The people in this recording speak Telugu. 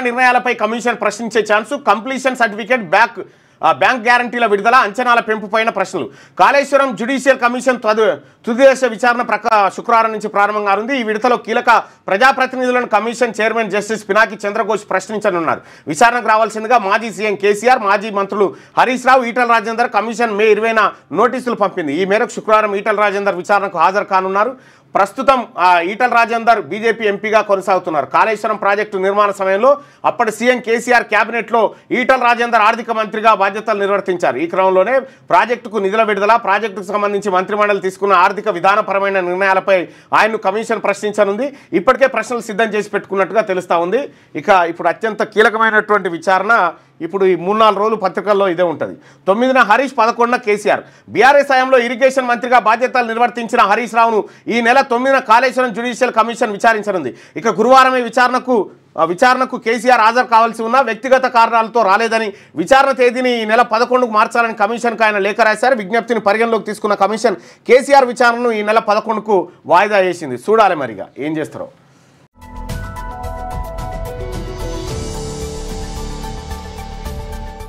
నిర్ణయాలపై కమిషన్ ప్రశ్నించే ఛాన్సు, కంప్లీషన్ సర్టిఫికేట్, బ్యాంక్ గ్యారంటీల విడుదల, అంచనాల పెంపుపైన ప్రశ్నలు. కాళేశ్వరం జ్యుడిషియల్ కమిషన్ తుది దశ విచారణ శుక్రవారం నుంచి ప్రారంభం కానుంది. ఈ విడతలో కీలక ప్రజాప్రతినిధులను commission chairman justice Pinaki Chandraghosh ప్రశ్నించనున్నారు. విచారణకు రావాల్సిందిగా మాజీ సీఎం కేసీఆర్, మాజీ మంత్రులు హరీష్ రావు, ఈటల రాజేందర్ కమిషన్ మే 20న నోటీసులు పంపింది. ఈ మేరకు శుక్రవారం ఈటల రాజేందర్ విచారణకు హాజరు కానున్నారు. ప్రస్తుతం ఈటల రాజేందర్ బీజేపీ ఎంపీగా కొనసాగుతున్నారు. కాళేశ్వరం ప్రాజెక్టు నిర్మాణ సమయంలో అప్పటి సీఎం కేసీఆర్ క్యాబినెట్లో ఈటల రాజేందర్ ఆర్థిక మంత్రిగా బాధ్యతలు నిర్వర్తించారు. ఈ క్రమంలోనే ప్రాజెక్టుకు నిధుల విడుదల, ప్రాజెక్టుకు సంబంధించి మంత్రిమండలి తీసుకున్న ఆర్థిక విధానపరమైన నిర్ణయాలపై ఆయన్ను కమిషన్ ప్రశ్నించనుంది. ఇప్పటికే ప్రశ్నలు సిద్ధం చేసి పెట్టుకున్నట్టుగా తెలుస్తా ఉంది. ఇప్పుడు అత్యంత కీలకమైనటువంటి విచారణ ఇప్పుడు ఈ 3-4 రోజులు పత్రికల్లో ఇదే ఉంటుంది. 9న హరీష్, 11న కేసీఆర్. బీఆర్ఎస్ హయాంలో ఇరిగేషన్ మంత్రిగా బాధ్యతలు నిర్వర్తించిన హరీష్ రావును ఈ నెల 9న కాళేశ్వరం జ్యుడిషియల్ కమిషన్ విచారించనుంది. గురువారమే విచారణకు కేసీఆర్ హాజరు కావాల్సి ఉన్న వ్యక్తిగత కారణాలతో రాలేదని, విచారణ తేదీని ఈ నెల 11కు మార్చాలని కమిషన్కు ఆయన లేఖ రాశారు. విజ్ఞప్తిని పరిగణలోకి తీసుకున్న కమిషన్ కేసీఆర్ విచారణను ఈ నెల 11కు వాయిదా వేసింది. చూడాలి మరిగా ఏం చేస్తారో.